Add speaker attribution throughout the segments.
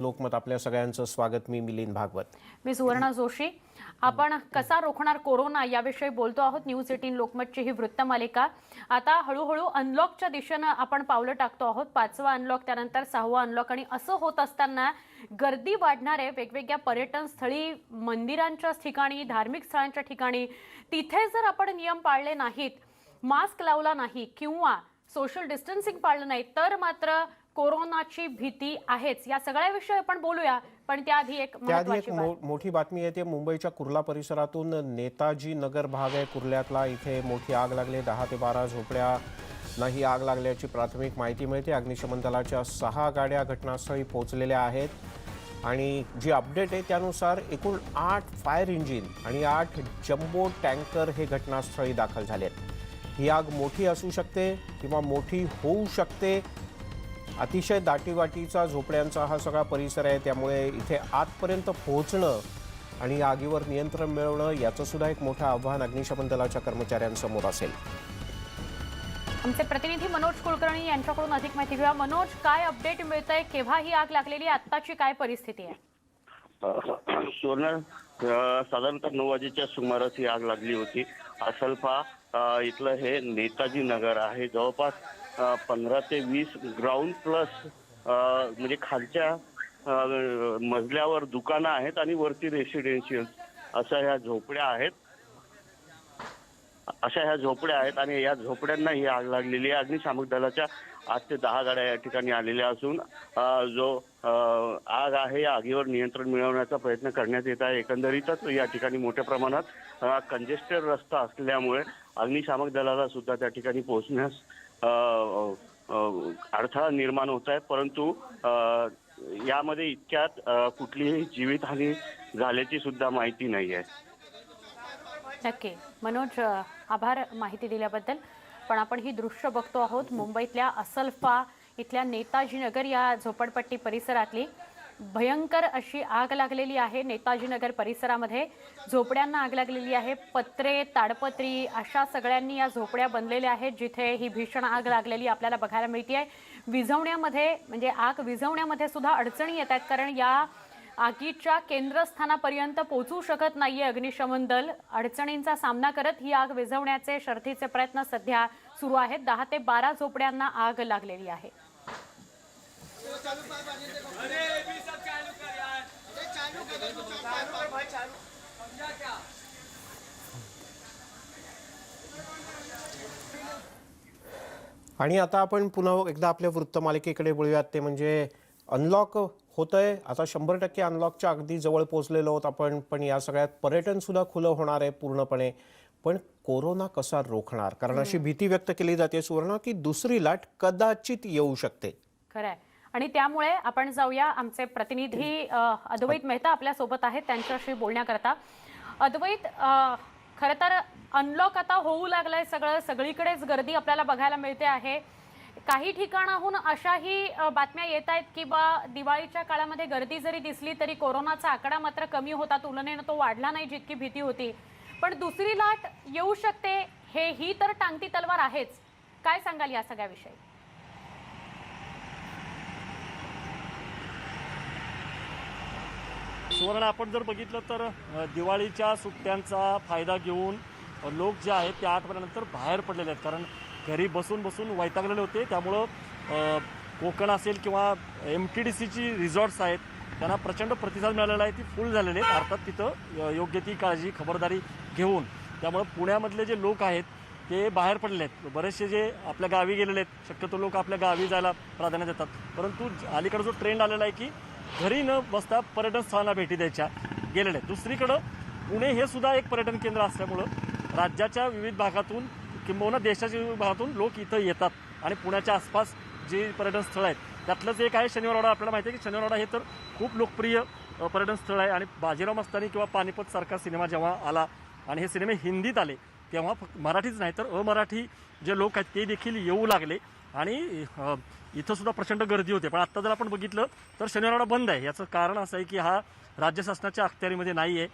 Speaker 1: लोकमत आपल्या सगळ्यांचं स्वागत। मी मिलिंद भागवत।
Speaker 2: मी सुवर्णा जोशी। आपण कसा रोखणार कोरोना याविषयी बोलतो आहोत। न्यूज 18 लोकमतची ही वृत्तमालिका आता हळूहळू अनलॉकच्या दिशेने आपण पावलं टाकतो आहोत। 5वा अनलॉक, त्यानंतर 6वा अनलॉक, आणि असं होत असताना गर्दी वाढणारे वेगवेगळ्या पर्यटन स्थळी, मंदिरांच्या ठिकाणी, धार्मिक स्थळांच्या ठिकाणी तिथे जर आपण नियम पाळले नाहीत, मास्क लावला नाही किंवा सोशल डिस्टन्सिंग पाळलं नाही तर मात्र कोरोनाची भीती आहेच। या सगळ्याविषयी आपण बोलूया, पण त्याआधी एक
Speaker 1: मोठी बातमी येते। मुंबईच्या कुर्ला परिसरातून नेताजी नगर भाग आहे कुर्ल्यातला, इथे मोठी आग लागली। 10 ते 12 झोपड्यांनाही आग लागल्याची प्राथमिक माहिती मिळते। अग्निशमन दलाच्या 6 गाड्या घटनास्थळी पोहोचलेल्या आहेत आणि जी अपडेट आहे त्यानुसार एकूण 8 फायर इंजिन आणि 8 जम्बो टँकर हे घटनास्थळी दाखल झाले आहेत। ही आग मोठी असू शकते किंवा मोठी होऊ शकते। अतिशय दाटीवाटीचा झोपड्यांचा हा सगळा परिसर आहे, त्यामुळे इथे आतपर्यंत पोहोचणं आणि आगीवर नियंत्रण मिळवणं याचं सुद्धा एक मोठं आव्हान अग्निशमन दलाच्या कर्मचाऱ्यांसमोर असेल।
Speaker 2: आमचे प्रतिनिधी मनोज कुलकर्णी यांच्याकडून अधिक माहिती घेऊया। मनोज, काय अपडेट मिळतंय? केव्हा ही आग लागलेली, आत्ताची काय परिस्थिती आहे?
Speaker 3: सुवर्ण, साधारणतः 9 वाजेच्या सुमारास ही आग लागली होती। असलफा इथलं हे नेताजी नगर आहे। जवळपास 15 ते 20 ग्राउंड प्लस म्हणजे खालच्या मजल्यावर दुकानं आहेत आणि वरती रेसिडेन्शियल अशा ह्या झोपड्या आहेत आणि या झोपड्यांना ही आग लागलेली आहे। अग्निशामक दलाच्या 8 ते 10 गाड्या या ठिकाणी आलेल्या असून जो आग आहे या आगीवर नियंत्रण मिळवण्याचा प्रयत्न करण्यात येत आहे। एकंदरीतच या ठिकाणी मोठ्या प्रमाणात कंजेस्टेड रस्ता असल्यामुळे अग्निशामक दलाला सुद्धा त्या ठिकाणी पोहोचण्यास अडथळा निर्माण होत आहे, परंतु यामध्ये इतक्यात कुठलीही जीवितहानी झाल्याची सुद्धा माहिती नाही आहे।
Speaker 2: नक्की मनोज, आभार माहिती दिल्याबद्दल। पण आपण ही दृश्य बघतो आहोत मुंबईतल्या असलफा इथल्या नेताजी नगर या झोपडपट्टी परिसरातली। भयंकर अशी आग लागलेली आहे। नेताजी नगर परिसरामध्ये झोपड्यांना आग लागलेली आहे। पत्रे, ताडपत्री अशा सगळ्यांनी या झोपड्या बनलेल्या आहेत, जिथे ही भीषण आग लागलेली आपल्याला बघायला मिळते आहे। विझवण्यामध्ये म्हणजे आग विझवण्यामध्ये सुद्धा अडचणी येत आहेत, कारण या आगीच्या केंद्रस्थानापर्यंत पोहोचू शकत नाहीये अग्निशमन दल। अडचणींचा सामना करत ही आग विझवण्याचे शर्थीचे प्रयत्न सध्या सुरू आहेत। 10 ते 12 झोपड्यांना आग लागलेली आहे।
Speaker 1: आणि आता आपण पुन्हा एकदा आपल्या वृत्तमालिकेकडे वळूयात, ते म्हणजे अनलॉक होतंय। आता 100% अनलॉकच्या अगदी जवळ पोहोचलेलो आहोत आपण, पण या सगळ्यात पर्यटन सुद्धा खुलं होणार आहे पूर्णपणे। पण कोरोना कसा रोखणार? कारण अशी भीती व्यक्त केली जाते सुवर्ण की दुसरी लाट कदाचित येऊ शकते।
Speaker 2: खरंय, आणि त्यामुळे आपण जाऊया, आमचे प्रतिनिधी अद्वैत मेहता आपल्या सोबत आहेत त्यांच्याशी बोलण्याकरता। अद्वैत, खरं तर अनलॉक आता होऊ लागलंय, सगळीकडेच गर्दी आपल्याला बघायला मिळते आहे। काही ठिकाणाहून अशाही बातम्या येत आहेत की दिवाळीच्या काळामध्ये गर्दी जरी दिसली तरी कोरोनाचा आकडा मात्र कमी होता, तुलनेने तो वाढला नाही जितकी भीती होती। पण दुसरी लाट येऊ शकते ही तर टांगती तलवार आहेच। काय सांगाल या सगळ्याविषयी?
Speaker 4: सुवर्ण, आपण जर बघितलं तर दिवाळीच्या सुट्ट्यांचा फायदा घेऊन लोक जे आहेत ते 8 महिन्यानंतर बाहेर पडलेले आहेत, कारण घरी बसून बसून वैतागलेले होते। त्यामुळं कोकण असेल किंवा MTDCची रिसॉर्ट्स आहेत त्यांना प्रचंड प्रतिसाद मिळालेला आहे, ती फुल झालेली आहेत। अर्थात तिथं योग्य ती काळजी खबरदारी घेऊन त्यामुळं पुण्यामधले जे लोक आहेत ते बाहेर पडले आहेत। बरेचसे जे आपल्या गावी गेलेले आहेत, शक्यतो लोक आपल्या गावी जायला प्राधान्य देतात, परंतु अलीकडे जो ट्रेंड आलेला आहे की घरी न बसता पर्यटन स्थळांना भेटी द्यायच्या गेलेले आहेत। दुसरीकडं पुणे हे सुद्धा एक पर्यटन केंद्र असल्यामुळं राज्याच्या विविध भागातून किंबहुना देशाच्या विविध भागातून लोक इथं येतात आणि पुण्याच्या आसपास जे पर्यटन स्थळ आहेत त्यातलंच एक आहे शनिवारवाडा। आपल्याला माहिती आहे की शनिवारवाडा हे तर खूप लोकप्रिय पर्यटन स्थळ आहे आणि बाजीराव मस्तानी किंवा पानिपत सारखा सिनेमा जेव्हा आला आणि हे सिनेमे हिंदीत आले तेव्हा फक्त मराठीच नाही तर अमराठी जे लोक आहेत ते देखील येऊ लागले आणि इथं सुद्धा प्रचंड गर्दी होते। पण आत्ता जर आपण बघितलं तर शनिवारवाडा बंद आहे। याचं कारण असं आहे की हा राज्य शासनाच्या अखत्यारीमध्ये नाही आहे,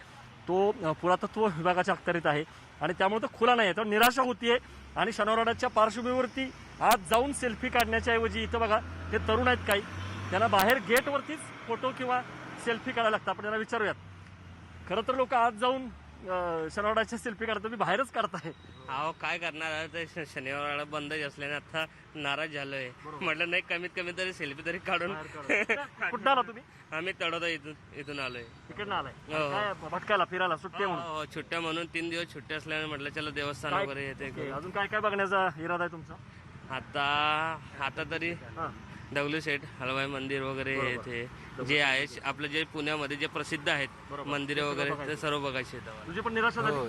Speaker 4: तो पुरातत्व विभागाच्या अखत्यारीत आहे आणि त्यामुळे तो खुला नाही आहे। तर निराशा होतीये आणि शनिवारवाड्याच्या पार्श्वभूमीवरती आज जाऊन सेल्फी काढण्याच्या ऐवजी इथं बघा हे तरुण आहेत काही त्यांना बाहेर गेटवरतीच फोटो किंवा सेल्फी काढायला लागतात. आपण त्यांना विचारूयात. खरं तर लोक आज जाऊन शनिवारवाड्याच्या सेल्फी काढतात, तुम्ही बाहेरच काढताय.
Speaker 5: अहो काय करणार आहे ते शनिवार बंदच असल्याने आता नाराज झालोय. म्हटलं नाही कमीत कमी तरी सेल्फी तरी काढून.
Speaker 4: कुठं आला तुम्ही?
Speaker 5: आम्ही तळोदा इथून आलोय.
Speaker 4: तिकडनं आलाय
Speaker 5: हो.
Speaker 4: काय भटकायला फिरायला सुट्टी आहे म्हणून?
Speaker 5: हो, सुट्ट्या म्हणून 3 दिवस सुट्ट्या असल्याने म्हटलं चला देवस्थान
Speaker 4: काय-
Speaker 5: वगैरे येते.
Speaker 4: ओके, अजून काय काय बघण्याचा इरादा आहे तुमचा?
Speaker 5: आता तरी
Speaker 4: हां.
Speaker 5: दगडूशेठ हलवाई मंदिर वगैरे येते जे आहे आपलं जे पुण्यामध्ये जे प्रसिद्ध आहेत
Speaker 4: बरोबर.
Speaker 5: मंदिरे
Speaker 4: ते
Speaker 5: वगैरे
Speaker 4: बघायचं.
Speaker 5: ते सर्व बघायचे आहेत आम्हाला.
Speaker 4: तुझी पण निराशा झाली?
Speaker 6: हो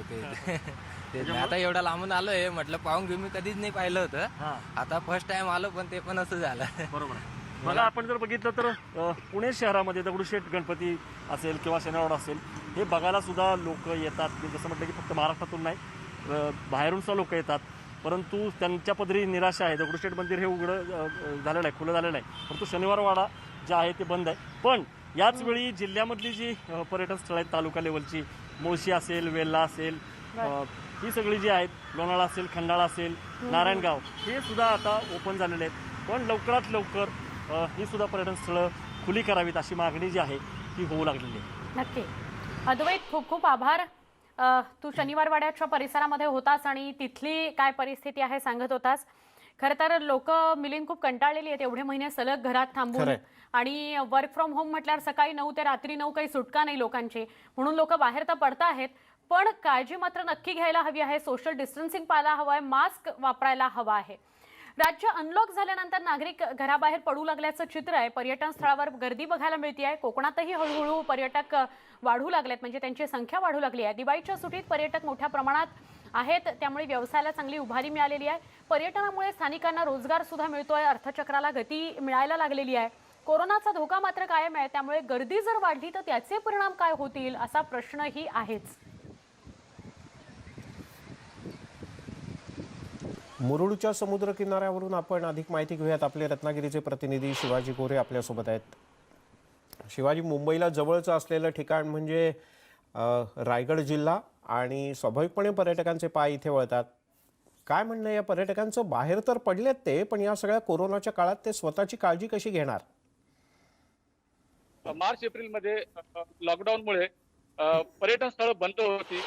Speaker 6: ते आता एवढा लांबून आलोय म्हटलं पाहून घेऊ. मी कधीच नाही पाहिलं होतं.
Speaker 4: हां,
Speaker 6: आता फर्स्ट टाइम आलो पण ते पण असं झालं.
Speaker 4: बरोबर आहे. मला आपण जर बघितलं तर पुणे शहरामध्ये दगडूशेठ गणपती असेल किंवा शनिवार असेल हे बघायला सुद्धा लोक येतात. की जसं म्हटलं की फक्त महाराष्ट्रातून नाही बाहेरून सुद्धा लोक येतात. परंतु त्यांच्या पदरी निराशा आहे. दगडूशेठ मंदिर हे उघडं झालेलं आहे, खुलं झालेलं आहे. परंतु शनिवारवाडा जे आहे ते बंद आहे. पण याच वेळी जिल्ह्यामधली जी पर्यटन स्थळं आहेत तालुका लेवलची, मुळशी असेल, वेल्हा असेल, ही सगळी जी आहेत, लोणाळा असेल, खंडाळा असेल, नारायणगाव, हे सुद्धा आता ओपन झालेले आहेत. पण लवकरात लवकर ही सुद्धा पर्यटन स्थळं खुली करावीत अशी मागणी जी आहे ती होऊ लागलेली आहे.
Speaker 2: नक्की. अद्वैत, खूप खूप आभार. तू शनिवारवाड्याच्या परिसरामध्ये होतास आणि तिथली काय परिस्थिती आहे सांगत होतास. खरं तर लोक मिलिंद खूप कंटाळलेली आहेत एवढे महिने सलग घरात थांबून.
Speaker 1: खरंय.
Speaker 2: आणि वर्क फ्रॉम होम म्हटल्यावर सकाळी 9 ते रात्री 9 काही सुटका नाही लोकांची. म्हणून लोक बाहेर तर पडत आहेत, पण काळजी मात्र नक्की घ्यायला हवी आहे. सोशल डिस्टन्सिंग पाळायला हवं आहे, मास्क वापरायला हवा आहे. राज्य अनलॉक झाल्यानंतर नागरिक घराबाहेर पडू लागल्याचं चित्र आहे. पर्यटन स्थळावर गर्दी बघायला मिळते आहे. कोकणातही हळूहळू पर्यटक वाढू लागलेत, म्हणजे त्यांची संख्या वाढू लागली आहे. दिवाळीच्या सुट्टीत पर्यटक मोठ्या प्रमाणात आहेत, त्यामुळे व्यवसायाला चांगली उभारी मिळालेली आहे. पर्यटनामुळे स्थानिकांना रोजगार सुद्धा मिळतोय, अर्थचक्राला गती मिळायला लागलेली आहे. कोरोनाचा धोका मात्र कायम आहे, त्यामुळे गर्दी जर वाढली तर त्याचे परिणाम काय होतील असा प्रश्नही आहेच.
Speaker 1: मुरुडच्या समुद्र किनाऱ्यावरून आपण अधिक माहिती घेऊयात. आपले रत्नागिरीचे प्रतिनिधी शिवाजी गोरे आपल्यासोबत आहेत. शिवाजी, मुंबईला जवळचं असलेलं ठिकाण म्हणजे रायगड जिल्हा आणि स्वाभाविकपणे पर्यटकांचे पाय इथे वळतात. काय म्हणणं या पर्यटकांचं? बाहेर तर पडलेत ते, पण या सगळ्या कोरोनाच्या काळात ते स्वतःची काळजी कशी घेणार?
Speaker 7: मार्च एप्रिलमध्ये लॉकडाऊनमुळे पर्यटन स्थळ बंद होती.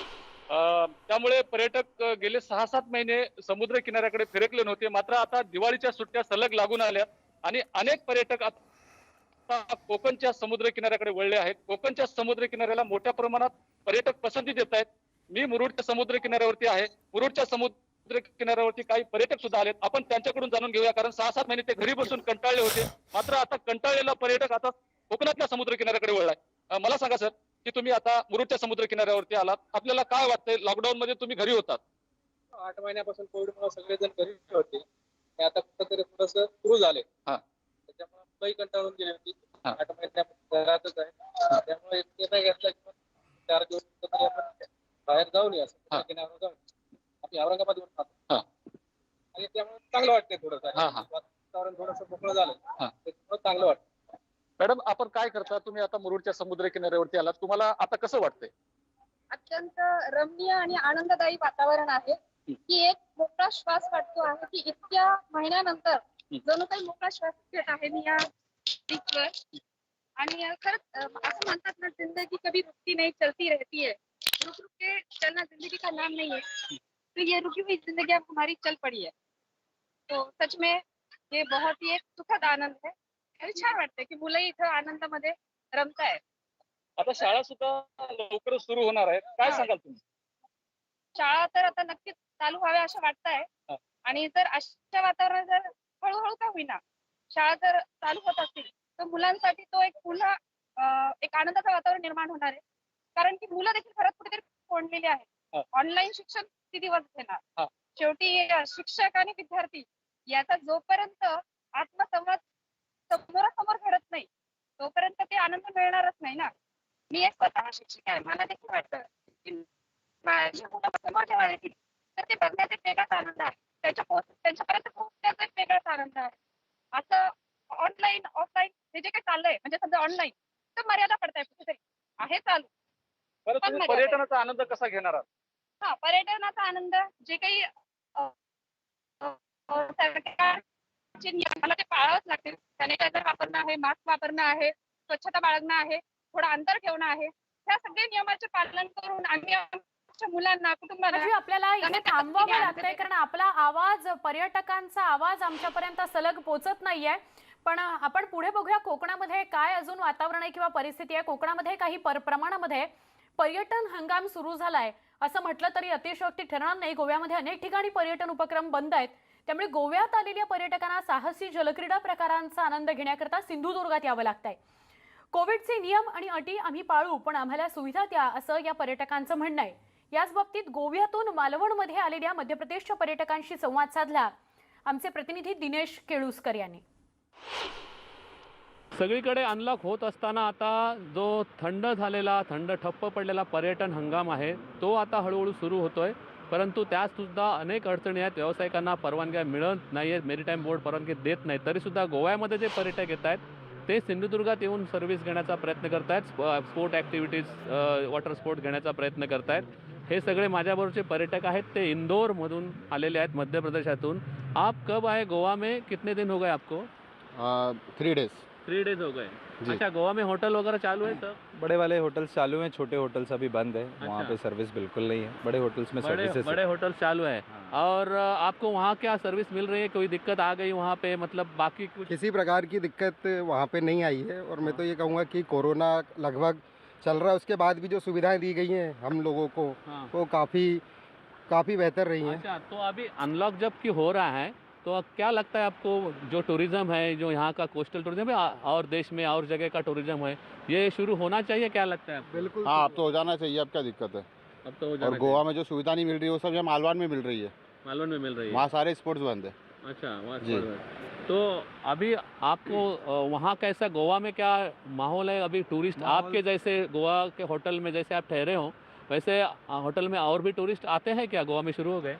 Speaker 7: त्यामुळे पर्यटक गेले 6-7 महिने समुद्र किनाऱ्याकडे फिरकले नव्हते. मात्र आता दिवाळीच्या सुट्ट्या सलग लागून आल्या आणि अनेक पर्यटक आता कोकणच्या समुद्र किनाऱ्याकडे वळले आहेत. कोकणच्या समुद्र किनाऱ्याला मोठ्या प्रमाणात पर्यटक पसंती देत आहेत. मी मुरुडच्या समुद्र किनाऱ्यावरती आहे. मुरुडच्या समुद्र किनाऱ्यावरती काही पर्यटक सुद्धा आलेत. आपण त्यांच्याकडून जाणून घेऊया, कारण 6-7 महिने ते घरी बसून कंटाळले होते. मात्र आता कंटाळलेला पर्यटक आता कोकणातल्या समुद्र किनाऱ्याकडे वळलाय. मला सांगा सर, की तुम्ही आता मुरुडच्या समुद्र किनाऱ्यावरती आलात, आपल्याला काय वाटतंय? लॉकडाऊन मध्ये तुम्ही घरी होतात.
Speaker 8: 8 महिन्यापासून कोविडमुळे सगळेजण घरी होते. ते आता कुठंतरी थोडस सुरू झाले. त्याच्यामुळे मुंबई कंटाळून गेली होती. 8 महिन्यापासून घरातच आहे. त्यामुळे निर्णय घेतला की 4 दिवस तरी आपण बाहेर जाऊन या, समुद्र किनाऱ्यावर जाऊन. आम्ही औरंगाबादवरून राहतो आणि त्यामुळे चांगलं वाटतंय. थोडंसं वातावरण थोडंसं मोकळं झालं, त्याच्यामुळे चांगलं वाटतं.
Speaker 7: मॅडम, आपण काय करता? तुम्ही आता मुरुडच्या समुद्र किनाऱ्यावरती आलात, तुम्हाला आता कसं वाटतंय?
Speaker 9: अत्यंत रम्य आणि आनंददायी वातावरण आहे. की एक मोकळा श्वास वाटतो आहे की इतक्या महिन्यानंतर जणू काही मोकळा श्वास घेत आहे मी या बीचवर. आणि खरंच असं म्हणतात ना, जिंदगी कभी रुकती नहीं चलती रहती है. रुक रुक के चलना जिंदगी का नाम नहीं है. तो ये रुकी हुई जिंदगी अब हमारी चल पड़ी है. तो सच में ये बहुत ही एक सुखद आनंद है आणि छान वाटतंय की मुलं इथं आनंदामध्ये रमतायत.
Speaker 7: आता शाळा सुद्धा लवकरच सुरू होणार आहेत, काय सांगाल तुम्ही?
Speaker 9: शाळा तर आता नक्कीच चालू व्हाव्या असं वाटतंय. आणि जर अशा वातावरणात जर हळूहळू का होईना शाळा जर चालू होत असतील तर मुलांसाठी तो एक पुन्हा एक आनंदाचं वातावरण निर्माण होणार आहे. कारण की मुलं देखील खरंच कुठेतरी कोंडलेली आहेत. ऑनलाईन शिक्षण किती दिवस घेणार? शेवटी शिक्षक आणि विद्यार्थी याचा जोपर्यंत आत्मसंवाद समोरासमोर घडत नाही तोपर्यंत ते आनंद मिळणारच नाही ना. मी एक स्वतः शिक्षक आहे, मला देखील वाटतं की माझ्या मुलं समोर ठेवायला येतील तर ते बघण्याचा एक वेगळाच आनंद आहे. त्यांच्यापर्यंत पोहोचण्याचा एक वेगळाच आनंद आहे. असं ऑनलाईन ऑफलाईन हे जे काही चाललंय, म्हणजे समजा ऑनलाईन तर मर्यादा पडताय कुठेतरी आहे चालू.
Speaker 7: बरं, तुम्ही पर्यटनाचा आनंद कसा घेणार आहात?
Speaker 9: पर्यटनाचा आनंद जे काही सरकार जे नियम मला ते पाळावंच लागतील. सॅनिटायझर वापरणं आहे, मास्क वापरणं आहे, स्वच्छता बाळगणं आहे, थोडं अंतर ठेवणं आहे. ह्या सगळ्या नियमाचे पालन करून आम्ही आमच्या मुलांना, कुटुंबाला
Speaker 2: म्हणजे आपल्याला इथे थांबवावं लागतंय कारण आपला आवाज, पर्यटकांचा आवाज आमच्यापर्यंत सलग पोहोचत नाहीये. पण आपण पुढे बघूया कोकणामध्ये काय अजून वातावरण आहे किंवा परिस्थिती आहे. कोकणामध्ये काही प्रमाणामध्ये पर्यटन हंगाम सुरू झालाय असं म्हटलं तरी अतिशयोक्ती ठरणार नाही. गोव्यामध्ये अनेक ठिकाणी पर्यटन उपक्रम बंद आहेत. त्यामुळे गोव्यात आलेल्या पर्यटकांना साहसी जलक्रीडा प्रकारांचा आनंद घेण्याकरता सिंधुदुर्गात यावं लागतंय. कोविडचे नियम आणि अटी आम्ही पाळू, पण आम्हाला सुविधा द्या, असं या पर्यटकांचं म्हणणं आहे. याच बाबतीत गोव्यातून मालवणमध्ये आलेल्या मध्य प्रदेशच्या पर्यटकांशी संवाद साधला आमचे प्रतिनिधी दिनेश केळुसकर यांनी.
Speaker 10: सगळीकडे अनलॉक होत असताना आता जो थंड ठप्प पडलेला पर्यटन हंगाम आहे तो आता हळूहळू सुरू होतोय. परंतु त्यातसुद्धा अनेक अडचणी आहेत. व्यावसायिकांना परवानग्या मिळत नाही आहेत, मेरीटाईम बोर्ड परवानगी देत नाही. तरीसुद्धा गोव्यामध्ये जे पर्यटक येत आहेत ते सिंधुदुर्गात येऊन सर्व्हिस घेण्याचा प्रयत्न करत आहेत, स्पोर्ट ॲक्टिव्हिटीज, वॉटर स्पोर्ट घेण्याचा प्रयत्न करत आहेत. हे सगळे माझ्याबरोबरचे पर्यटक आहेत, ते इंदौरमधून आलेले आहेत, मध्य प्रदेशातून. आप कब आए गोवा में? कितने दिन हो गए आपको?
Speaker 11: 3 डेज
Speaker 10: 3 डेज हो गए.
Speaker 11: जी।
Speaker 10: अच्छा, गोवा में होटल वगैरह चालू है सब?
Speaker 11: बड़े वाले होटल्स चालू हैं, छोटे होटल्स अभी बंद है। वहाँ
Speaker 10: अच्छा।
Speaker 11: पे सर्विस बिल्कुल नहीं है। बड़े होटल्स में सर्विसेज
Speaker 10: बड़े होटल चालू है। और आपको वहाँ क्या सर्विस मिल रही है? कोई दिक्कत आ गई वहाँ पे? मतलब बाकी कुछ
Speaker 12: किसी प्रकार की दिक्कत वहाँ पे नहीं आई है। और मैं तो ये कहूँगा कि कोरोना लगभग चल रहा है, उसके बाद भी जो सुविधाएं दी गई हैं हम लोगों को,
Speaker 10: हाँ।
Speaker 12: वो काफ़ी बेहतर रही हैं।
Speaker 10: अच्छा, तो अभी अनलॉक जबकि हो रहा है तो अब क्या लगता है आपको, जो टूरिज्म है, जो यहाँ का कोस्टल टूरिज्म है और देश में और जगह का टूरिज्म है, ये शुरू होना चाहिए? क्या लगता है आपको?
Speaker 12: बिल्कुल।
Speaker 11: हाँ, अब तो हो जाना चाहिए। अब क्या दिक्कत है?
Speaker 10: अब तो हो
Speaker 11: और
Speaker 10: जाना
Speaker 11: गोवा में जो सुविधा नहीं मिल रही है वो सब यहाँ मालवान में मिल रही है।
Speaker 10: चाहिए। मालवण में मिल रही है।
Speaker 11: वहाँ सारे स्पोर्ट्स बंद है।
Speaker 10: अच्छा, वहाँ
Speaker 11: जी।
Speaker 10: पर है। तो अभी आपको वहाँ कैसा, गोवा में क्या माहौल है अभी? टूरिस्ट आपके जैसे गोवा के होटल में जैसे आप ठहरे हो वैसे होटल में और भी टूरिस्ट आते हैं क्या? गोवा में शुरू हो गए?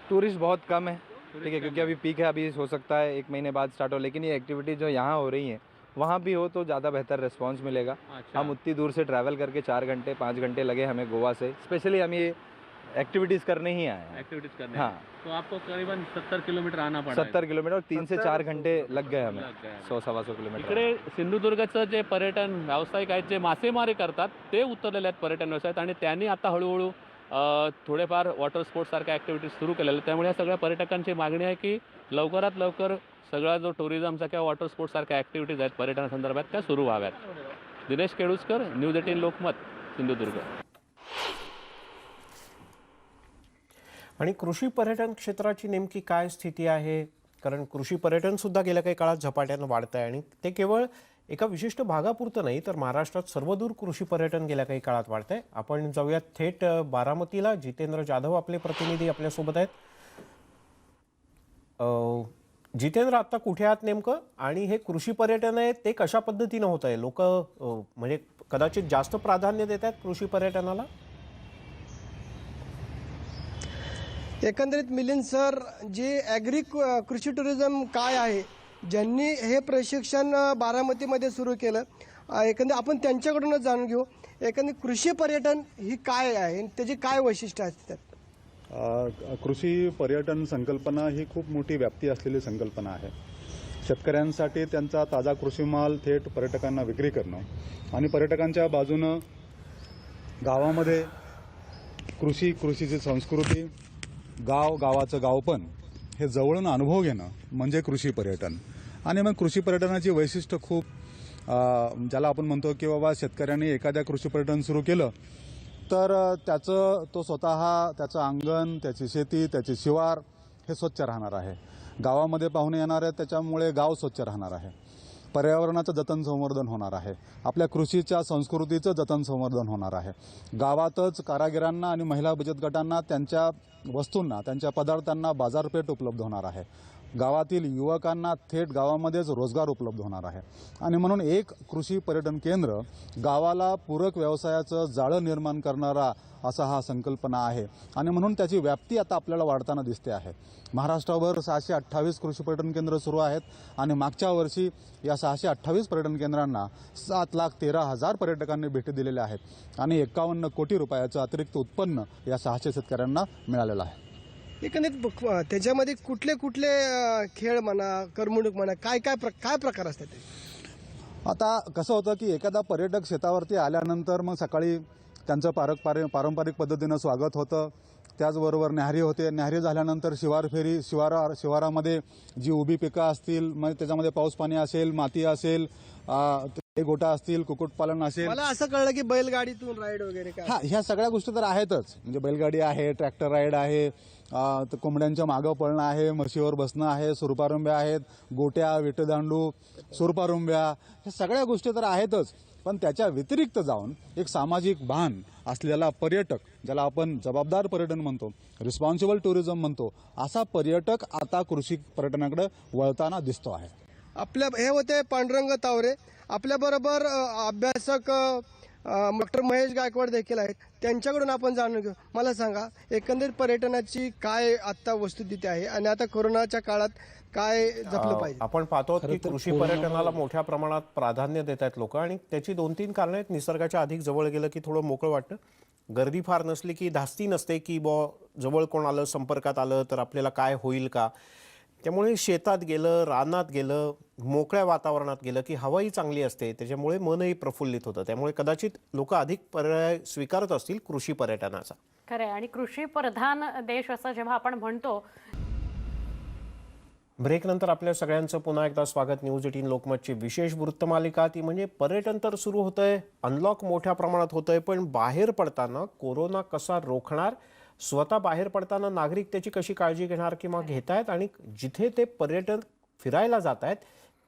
Speaker 11: टूरिस्ट बहुत कम है, ठीक है, क्योंकि अभी पीक है। अभी हो सकता है 1 महीने बाद स्टार्ट हो, लेकिन ये एक्टिविटी जो यहाँ हो रही हैं वहाँ भी हो तो ज़्यादा बेहतर रिस्पांस मिलेगा।
Speaker 10: अच्छा।
Speaker 11: हम उतनी दूर से ट्रैवल करके 4 घंटे 5 घंटे लगे हमें गोवा से, स्पेशली हम ये एक्टिविटीज़ करने ही आए हैं।
Speaker 10: एक्टिविटीज करने।
Speaker 11: हाँ।
Speaker 10: तो आपको करीबन 70 किलोमीटर आना पड़ा
Speaker 11: 70 किलोमीटर और 3 से 4 घंटे लग गए हमें,
Speaker 10: लग गए।
Speaker 11: 100-125 किलोमीटर।
Speaker 10: इकडे सिंधुदुर्गचं जे पर्यटन व्यावसायिक आहेत, जे मासेमारी करतात ते उतरलेले आहेत पर्यटन व्यवसायात आणि त्यांनी आता हळूहळू थोडेफार वॉटर स्पोर्ट्ससारख्या ॲक्टिव्हिटीज सुरू केलेल्या आहेत. त्यामुळे या सगळ्या पर्यटकांची मागणी आहे की लवकरात लवकर सगळा जो टुरिझमचा किंवा वॉटर स्पोर्ट्ससारख्या ॲक्टिव्हिटीज आहेत पर्यटनासंदर्भात त्या सुरू व्हाव्यात. दिनेश केळुसकर, न्यूज 18 लोकमत, सिंधुदुर्ग.
Speaker 1: आणि कृषी पर्यटन क्षेत्राची नेमकी काय स्थिती आहे? कारण कृषी पर्यटन सुद्धा गेल्या काही काळात झपाट्यानं वाढत आहे आणि ते केवळ एका विशिष्ट भागापुरतं नाही तर महाराष्ट्रात सर्वदूर कृषी पर्यटन गेल्या काही काळात वाढत आहे. आपण जाऊयात थेट बारामतीला. जितेंद्र जाधव आपले प्रतिनिधी आपल्यासोबत आहेत. जितेंद्र, आता कुठे आहात नेमकं? आणि हे कृषी पर्यटन आहे ते कशा पद्धतीनं होत आहे? लोक म्हणजे कदाचित जास्त प्राधान्य देत आहेत कृषी पर्यटनाला?
Speaker 13: एकंदरीत मिलिंद सर, जे कृषी टुरिझम काय आहे, ज्यांनी हे प्रशिक्षण बारामतीमध्ये सुरू केलं, एकंदरीत आपण त्यांच्याकडूनच जाणून घेऊ. एकंदरीत कृषी पर्यटन ही काय आहे, त्याची काय वैशिष्ट्य असतात?
Speaker 14: कृषी पर्यटन संकल्पना ही खूप मोठी व्याप्ती असलेली संकल्पना आहे. शेतकऱ्यांसाठी त्यांचा ताजा कृषी माल थेट पर्यटकांना विक्री करणं आणि पर्यटकांच्या बाजूनं गावामध्ये कृषीची संस्कृती, गावाचं गावपण हे जवळून अनुभव घेणं म्हणजे कृषी पर्यटन. आणि मग कृषी पर्यटनाची वैशिष्ट्य खूप, ज्याला आपण म्हणतो की बाबा शेतकऱ्यांनी एखाद्या कृषी पर्यटन सुरू केलं तर तो स्वतः, त्याचं अंगण, त्याची शेती, त्याची शिवार हे स्वच्छ राहणार आहे. गावामध्ये पाहुणे येणार आहेत त्याच्यामुळे गाव स्वच्छ राहणार आहे. पर्यावरणाचं जतन संवर्धन होणार आहे. आपल्या कृषीच्या संस्कृतीचं जतन संवर्धन होणार आहे. गावातच कारागिरांना आणि महिला बचत गटांना त्यांच्या वस्तूंना, त्यांच्या पदार्थांना बाजारपेठ उपलब्ध होणार आहे. गावातील युवकांना थेट गावामध्येच रोजगार उपलब्ध होणार आहे. आणि म्हणून एक कृषी पर्यटन केंद्र गावाला पूरक व्यवसायाचं जाळं निर्माण करणारा असा हा संकल्पना आहे. आणि म्हणून त्याची व्याप्ती आता आपल्याला वाढताना दिसते आहे. महाराष्ट्रावर 628 कृषी पर्यटन केंद्र सुरू आहेत आणि मागच्या वर्षी या 628 पर्यटन केंद्रांना 7,13,000 पर्यटकांनी भेटी दिलेल्या आहेत आणि 51 कोटी रुपयाचं अतिरिक्त उत्पन्न या 600 शेतकऱ्यांना मिळालेलं आहे.
Speaker 13: एकंदरीत त्याच्यामध्ये कुठले कुठले खेळ म्हणा, करमणूक म्हणा, काय प्रकार असतात ते?
Speaker 14: आता कसं होतं की एखादा पर्यटक शेतावरती आल्यानंतर मग सकाळी त्यांचं पारंपरिक पद्धतीनं स्वागत होतं. त्याचबरोबर न्याहारी होते. न्याहारी झाल्यानंतर शिवारफेरी, शिवारामध्ये जी उभी पिकं असतील, मग त्याच्यामध्ये पाऊस पाणी असेल, माती असेल, गोटा असतील, कुक्कुटपालन असेल.
Speaker 13: मला असं कळलं की बैलगाडीतून राईड वगैरे काय?
Speaker 14: हा, ह्या सगळ्या गोष्टी तर आहेतच. म्हणजे बैलगाडी आहे, ट्रॅक्टर राईड आहे, कोंबड्यांच्या मागं पळणं आहे, म्हशीवर बसणं आहे, सुरपारुंब्या आहेत, गोट्या, विटेदांडू, सुरपारुंब्या, ह्या सगळ्या गोष्टी तर आहेतच. पण त्याच्या व्यतिरिक्त जाऊन एक सामाजिक भान असलेला पर्यटक, ज्याला आपण जबाबदार पर्यटन म्हणतो, रिस्पॉन्सिबल टुरिझम म्हणतो, असा पर्यटक आता कृषी पर्यटनाकडे वळताना दिसतो आहे.
Speaker 13: आपल्या हे होते पांडुरंग तावरे. आपल्याबरोबर अभ्यासक डॉक्टर महेश गायकवाड देखील आहेत. त्यांच्याकडून आपण जाणून घेऊ. मला सांगा, एकंदरीत पर्यटनाची काय आता वस्तुस्थिती आहे आणि आता कोरोनाच्या काळात काय जपलं पाहिजे?
Speaker 1: आपण पाहतो की कृषी पर्यटनाला मोठ्या प्रमाणात प्राधान्य देत आहेत लोक, आणि त्याची 2-3 कारणं आहेत. निसर्गाच्या अधिक जवळ गेलं की थोडं मोकळं वाटतं. गर्दी फार नसली की धास्ती नसते की जवळ कोण आलं, संपर्कात आलं तर आपल्याला काय होईल का. त्यामुळे शेतात गेलं, रानात गेलं, मोकळ्या वातावरणात गेलं की हवाही चांगली असते, त्याच्यामुळे मनही प्रफुल्लित होतं. त्यामुळे कदाचित लोक अधिक पर्याय स्वीकारत असतील कृषी पर्यटनाचा.
Speaker 2: खरं आहे. आणि कृषी प्रधान देश असं जेव्हा आपण म्हणतो.
Speaker 1: ब्रेकनंतर आपल्या सगळ्यांचं पुन्हा एकदा स्वागत. न्यूज 18 लोकमतची विशेष वृत्तमालिका. ती म्हणजे पर्यटन तर सुरू होतंय, अनलॉक मोठ्या प्रमाणात होतंय, पण बाहेर पडताना कोरोना कसा रोखणार, स्वतः बाहेर पडताना नागरिक त्याची कशी काळजी घेणार किंवा घेतायत, आणि जिथे ते पर्यटन फिरायला जात आहेत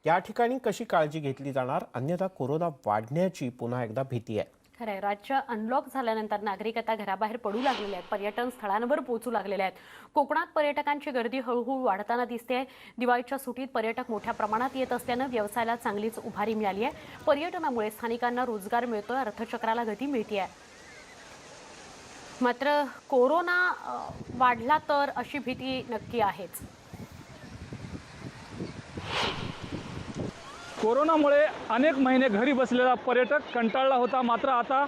Speaker 1: त्या ठिकाणी कशी काळजी घेतली जाणार, अन्यथा कोरोना वाढण्याची पुन्हा एकदा भीती आहे.
Speaker 2: खरं आहे. राज्य अनलॉक झाल्यानंतर नागरिक आता घराबाहेर पडू लागलेले आहेत, पर्यटन स्थळांवर पोहोचू लागलेले आहेत. कोकणात पर्यटकांची गर्दी हळूहळू वाढताना दिसते आहे. दिवाळीच्या सुट्टीत पर्यटक मोठ्या प्रमाणात येत असल्यानं व्यवसायाला चांगलीच उभारी मिळाली आहे. पर्यटनामुळे स्थानिकांना रोजगार मिळतोय, अर्थचक्राला गती मिळते आहे. मात्र कोरोना वाढला तर अशी भीती नक्की आहेच.
Speaker 4: कोरोनामुळे अनेक महिने घरी बसलेला पर्यटक कंटाळला होता. मात्र आता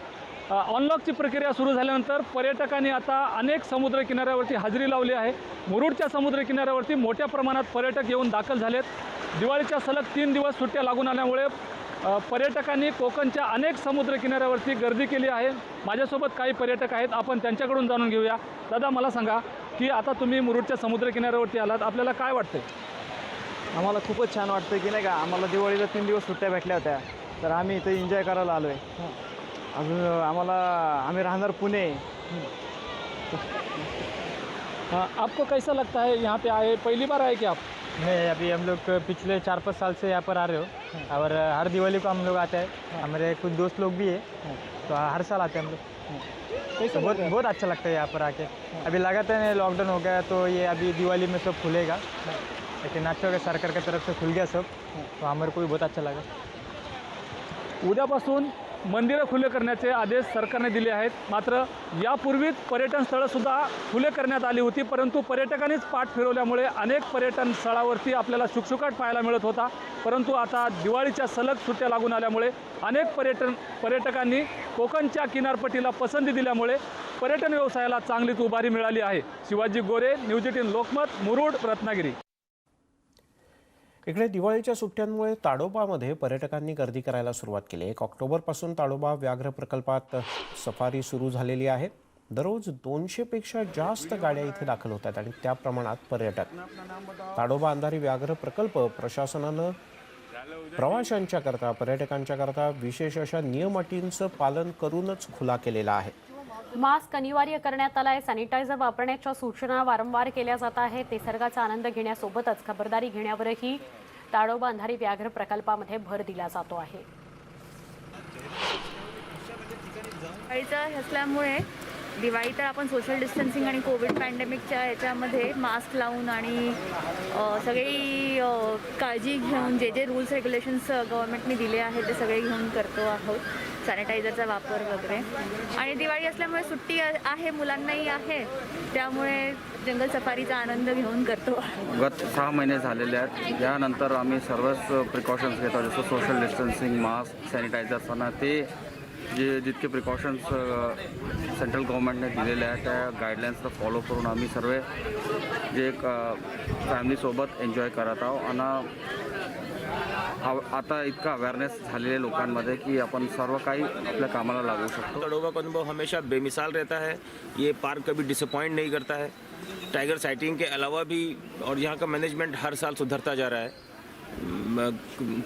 Speaker 4: अनलॉकची प्रक्रिया सुरू झाल्यानंतर पर्यटकांनी आता अनेक समुद्र किनाऱ्यावरती हजेरी लावली आहे. मुरुडच्या समुद्र किनाऱ्यावरती मोठ्या प्रमाणात पर्यटक येऊन दाखल झालेत. दिवाळीच्या सलग 3 दिवस सुट्ट्या लागून आल्यामुळे पर्यटकांनी कोकणच्या अनेक समुद्र किनाऱ्यावरती गर्दी केली आहे. माझ्यासोबत काही पर्यटक आहेत, आपण त्यांच्याकडून जाणून घेऊया. दादा, मला सांगा की आता तुम्ही मुरुडच्या समुद्र किनाऱ्यावरती आलात, आपल्याला काय वाटतंय?
Speaker 15: आम्हाला खूपच छान वाटतं की नाही का, आम्हाला दिवाळीला 3 दिवस सुट्ट्या भेटल्या होत्या, तर आम्ही इथे एन्जॉय करायला आलो आहे. अजून आम्ही राहणार पुणे.
Speaker 4: आपको कैसा लगता है यहाँ पे आए, पहली बार आए क्या आप?
Speaker 15: नहीं, अभी हम लोग पिछले 4-5 साल से यहाँ पर आ रहे हो, और हर दिवाली को हम लोग आते हैं. हमारे कुछ दोस्त लोग भी है, तो हर साल आते हैं हम लोग. तो बहुत अच्छा लगता है यहाँ पर आके. अभी लगातार है लॉकडाउन हो गया, तो ये अभी दिवाली में सब खुलेगा, लेकिन अच्छा हो गया, सरकार की तरफ से खुल गया सब, तो हमारे को भी बहुत अच्छा लगा.
Speaker 4: उद्यापासून मंदिरं खुले करण्याचे आदेश सरकारने दिले आहेत. मात्र यापूर्वीच पर्यटन स्थळंसुद्धा खुले करण्यात आली होती, परंतु पर्यटकांनीच पाठ फिरवल्यामुळे अनेक पर्यटन स्थळावरती आपल्याला शुकशुकाट पाहायला मिळत होता. परंतु आता दिवाळीच्या सलग सुट्ट्या लागून आल्यामुळे अनेक पर्यटकांनी कोकणच्या किनारपट्टीला पसंती दिल्यामुळे पर्यटन व्यवसायाला चांगलीच उभारी मिळाली आहे. शिवाजी गोरे, न्यूज 18 लोकमत, मुरुड, रत्नागिरी.
Speaker 1: इकडे दिवाळीच्या सुट्ट्यांमुळे ताडोबामध्ये पर्यटकांनी गर्दी करायला सुरुवात केली. 1 ऑक्टोबरपासून ताडोबा व्याघ्र प्रकल्पात सफारी सुरू झालेली आहे. दररोज 200पेक्षा जास्त गाड्या इथे दाखल होतात आणि त्या प्रमाणात पर्यटक. ताडोबा अंधारी व्याघ्र प्रकल्प प्रशासनानं प्रवाशांच्या करता, पर्यटकांच्या करता विशेष अशा नियम अटींचं पालन करूनच खुला केलेला आहे.
Speaker 2: मास्क अनिवार्य करण्यात आलाय. सॅनिटायझर वापरण्याच्या सूचना वारंवार केल्या जात आहेत. निसर्गाचा आनंद घेण्यासोबतच खबरदारी घेण्यावरही ताडोबा अंधारी व्याघ्र प्रकल्पामध्ये भर दिला जातो आहे.
Speaker 9: असल्यामुळे दिवाळी तर आपण सोशल डिस्टन्सिंग आणि कोविड पॅन्डेमिकच्या ह्याच्यामध्ये मास्क लावून आणि सगळी काळजी घेऊन जे रूल्स रेग्युलेशन्स गव्हर्नमेंटने दिले आहेत ते सगळे घेऊन करतो आहोत. सॅनिटायझरचा वापर वगैरे. आणि दिवाळी असल्यामुळे सुट्टी आहे, मुलांनाही आहे, त्यामुळे जंगल सफारीचा आनंद घेऊन करतो.
Speaker 16: गत 6 महिने झालेले आहेत. यानंतर आम्ही सर्वच प्रिकॉशन्स घेतो, जसं सोशल डिस्टन्सिंग, मास्क, सॅनिटायझर, ते जे जितके प्रिकॉशन्स सेंट्रल गव्हर्नमेंटने दिलेले आहेत त्या गाईडलाईन्सला फॉलो करून आम्ही सर्व जे एक फॅमिलीसोबत एन्जॉय करत आहोत आणि आता इतका अवेअरनेस झालेले लोकांमध्ये की आपण सर्व काही आपल्या कामाला लागू शकतो।
Speaker 17: तड़ोबा का अनुभव हमेशा बेमिसाल रहता है। ये पार्क कभी डिसअपॉइंट नहीं करता है। टाइगर साइटिंग के अलावा भी और यहाँ का मैनेजमेंट हर साल सुधरता जा रहा है।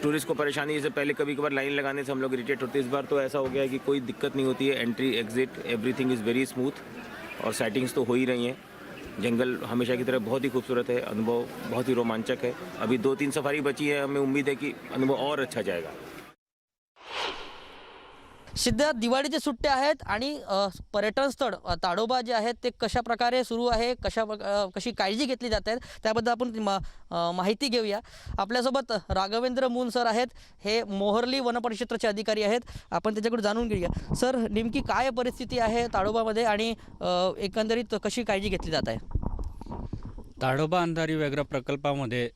Speaker 17: टूरिस्ट को परेशानी, जैसे पहले कभी कभार लाइन लगाने से हम लोग इरिटेट होते, इस बार तो ऐसा हो गया है कि कोई दिक्कत नहीं होती है। Entry exit everything is very smooth और साइटिंग्स तो हो ही रही हैं। जंगल हमेशा की तरह बहुत ही खूबसूरत है, अनुभव बहुत ही रोमांचक है। अभी 2-3 सफारी बची है, हमें उम्मीद है कि अनुभव और अच्छा जाएगा।
Speaker 18: सध्या दिवाळीच्या सुट्ट्या आहेत आणि पर्यटन स्थळ ताडोबा जे आहेत ते कशा प्रकारे सुरू आहे, कशी काळजी घेतली जात आहे त्याबद्दल आपण माहिती घेऊया। आपल्यासोबत राघवेंद्र मून सर आहेत, हे मोहर्ली वनपरिक्षेत्राचे अधिकारी आहेत। आपण त्याच्याकडे जाणून घेऊया। सर, नेमकी काय परिस्थिती आहे ताडोबामध्ये आणि एकंदरीत कशी काळजी घेतली जात आहे?
Speaker 19: ताडोबा अंधारी व्याघ्र प्रकल्पामध्ये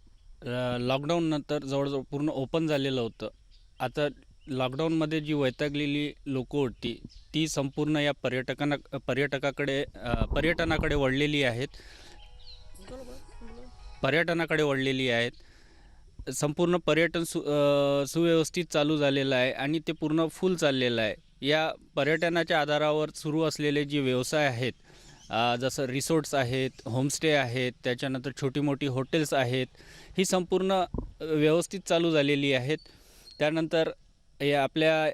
Speaker 19: लॉकडाऊन नंतर जवळजवळ पूर्ण ओपन झालेलं होतं। आता लॉकडाऊनमध्ये जी वैतागलेली लोकं होती ती संपूर्ण या पर्यटनाकडे वळलेली आहेत। संपूर्ण पर्यटन सुव्यवस्थित चालू झालेलं आहे आणि ते पूर्ण फुल चाललेलं आहे। या पर्यटनाच्या आधारावर सुरू असलेले जे व्यवसाय आहेत, जसं रिसॉर्ट्स आहेत, होमस्टे आहेत, त्याच्यानंतर छोटी मोठी हॉटेल्स आहेत, ही संपूर्ण व्यवस्थित चालू झालेली आहेत। त्यानंतर या आपल्या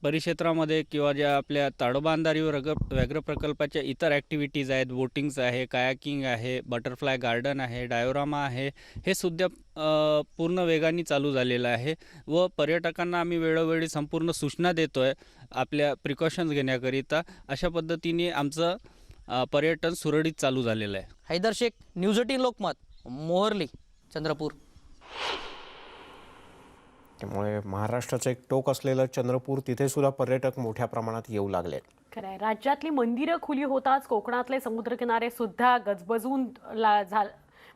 Speaker 19: परिक्षेत्रामध्ये किंवा ज्या आपल्या ताडोबा अंधारी व्याघ्र प्रकल्पाच्या इतर ॲक्टिव्हिटीज आहेत, बोटिंग्स आहे, कायाकिंग आहे, बटरफ्लाय गार्डन आहे, डायोरामा आहे, हे सुद्धा पूर्ण वेगाने चालू झालेलं आहे व पर्यटकांना आम्ही वेळोवेळी संपूर्ण सूचना देतो आहे आपल्या प्रिकॉशन्स घेण्याकरिता। अशा पद्धतीने आमचं पर्यटन सुरळीत चालू झालेलं आहे।
Speaker 18: हैदर शेख, न्यूज 18 लोकमत, मोहर्ली, चंद्रपूर।
Speaker 1: त्यामुळे महाराष्ट्राचं एक टोक असलेलं चंद्रपूर, तिथे सुद्धा पर्यटक मोठ्या प्रमाणात येऊ लागले।
Speaker 2: खरंय, राज्यातली मंदिरं खुली होताच कोकणातले समुद्रकिनारे सुद्धा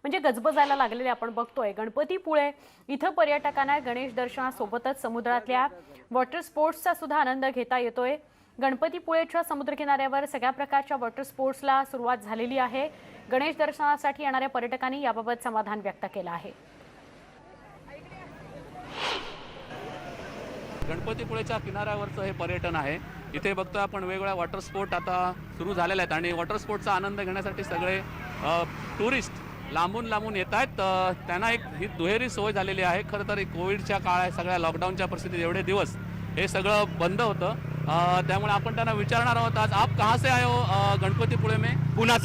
Speaker 2: गजबजायला लागलेले आपण बघतोय। गणपतीपुळे इथं पर्यटकांना गणेश दर्शनासोबतच समुद्रातल्या वॉटर स्पोर्ट्सचा सुद्धा आनंद घेता येतोय। गणपतीपुळेच्या समुद्रकिनाऱ्यावर सगळ्या प्रकारच्या वॉटर स्पोर्ट्सला सुरुवात झालेली आहे। गणेश दर्शनासाठी येणाऱ्या पर्यटकांनी याबाबत समाधान व्यक्त केलं आहे।
Speaker 10: गणपतीपुळेच्या किनाऱ्यावरचं हे पर्यटन आहे। इथे बघतो आपण वेगवेगळ्या वॉटर स्पोर्ट आता सुरू झालेले आहेत आणि वॉटर स्पोर्टचा आनंद घेण्यासाठी सगळे टुरिस्ट लांबून येत आहेत। त्यांना एक ही दुहेरी सोय झालेली आहे। खरं तर कोविडच्या काळात, सगळ्या लॉकडाऊनच्या परिस्थितीत एवढे दिवस हे सगळं बंद होतं, त्यामुळे आपण त्यांना विचारणार आहोत, आज आप कहाँ से आए हो गणपतीपुळे में? पुणे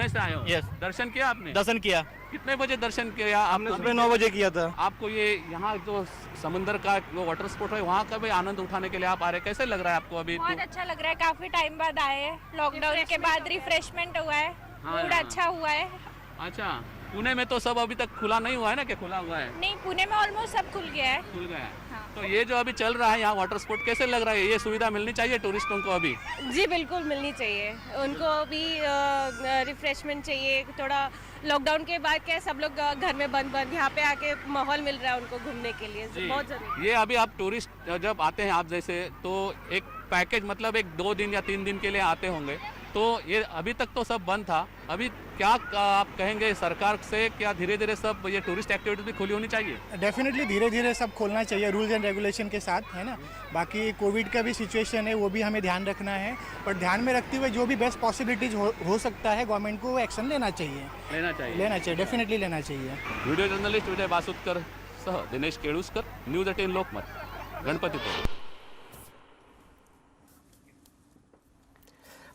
Speaker 10: से आए हो?
Speaker 20: यस।
Speaker 10: दर्शन किया आपने?
Speaker 20: दर्शन किया।
Speaker 10: कितने बजे दर्शन किया? आपने
Speaker 20: सुबह 9 बजे किया था।
Speaker 10: आपको ये यहाँ जो समंदर का वो वाटर स्पोर्ट है वहाँ का भी आनंद उठाने के लिए आप आ रहे, कैसे लग रहा है आपको अभी?
Speaker 9: बहुत अच्छा लग रहा है, काफी टाइम बाद आए हैं, लॉकडाउन के बाद रिफ्रेशमेंट हुआ है, मूड अच्छा हुआ है।
Speaker 10: अच्छा, पुणे में तो सब अभी तक खुला नहीं हुआ है ना, कि खुला हुआ है?
Speaker 9: नहीं, पुणे में ऑलमोस्ट सब खुल गया है।
Speaker 10: खुल गया है। तो ये जो अभी चल रहा है यहाँ वाटर स्पोर्ट, कैसे लग रहा है? ये सुविधा मिलनी चाहिए टूरिस्टों को अभी?
Speaker 9: जी बिल्कुल मिलनी चाहिए, उनको भी रिफ्रेशमेंट चाहिए। थोड़ा लॉकडाउन के बाद क्या सब लोग घर में बंद यहाँ पे आके माहौल मिल रहा है उनको घूमने के लिए, बहुत जरूरी।
Speaker 10: ये अभी आप टूरिस्ट जब आते हैं आप जैसे, तो एक पैकेज मतलब एक 2 दिन या 3 दिन के लिए आते होंगे, तो ये अभी तक तो सब बंद था। अभी क्या आप कहेंगे सरकार से, क्या धीरे धीरे सब ये टूरिस्ट एक्टिविटीज भी खुली होनी चाहिए?
Speaker 20: डेफिनेटली धीरे धीरे सब खोलना चाहिए, रूल्स एंड रेगुलेशन के साथ, है ना। बाकी कोविड का भी सिचुएशन है, वो भी हमें ध्यान रखना है, पर ध्यान में रखते हुए जो भी बेस्ट पॉसिबिलिटीज हो सकता है गवर्नमेंट को एक्शन लेना चाहिए, डेफिनेटली लेना चाहिए।
Speaker 10: व्हिडिओ जर्नलिस्ट विजय बासुतकर सह दिनेश केळुसकर, न्यूज 18 लोकमत, गणपतीपुळे।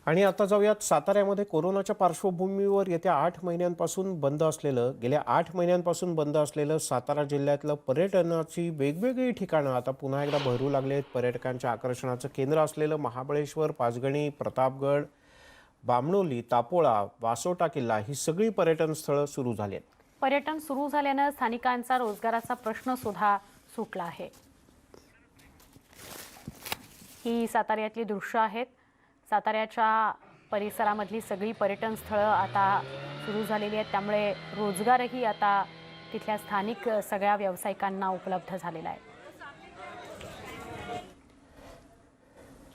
Speaker 1: आणि आता जाऊयात साताऱ्यामध्ये कोरोनाच्या पार्श्वभूमीवर येत्या 8 महिन्यांपासून बंद असलेलं सातारा जिल्ह्यातलं पर्यटनाची वेगवेगळी ठिकाणं आता पुन्हा एकदा भरू लागलेत। पर्यटकांच्या आकर्षणाचं केंद्र असलेलं महाबळेश्वर, पाचगणी, प्रतापगड, बामणोली, तापोळा, वासोटा किल्ला ही सगळी पर्यटन स्थळं सुरू झालीत।
Speaker 2: पर्यटन सुरू झाल्यानं स्थानिकांचा रोजगाराचा प्रश्न सुद्धा सुटला आहे। ही साताऱ्यातली दृश्य आहेत। साताऱ्याच्या परिसरामधली सगळी पर्यटन स्थळं आता सुरू झालेली आहेत, त्यामुळे रोजगारही आता तिथल्या स्थानिक सगळ्या व्यावसायिकांना उपलब्ध झालेला आहे।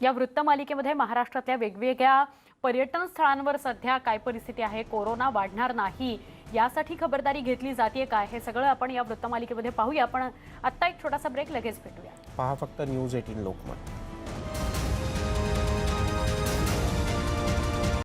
Speaker 2: या वृत्तमालिकेमध्ये महाराष्ट्रातल्या वेगवेगळ्या पर्यटन स्थळांवर सध्या काय परिस्थिती आहे, कोरोना वाढणार नाही यासाठी खबरदारी घेतली जाते काय, हे सगळं आपण या वृत्तमालिकेमध्ये पाहूया. पण आत्ता एक छोटासा ब्रेक, लगेच भेटूया.
Speaker 1: पहा फक्त न्यूज 18 लोकमत.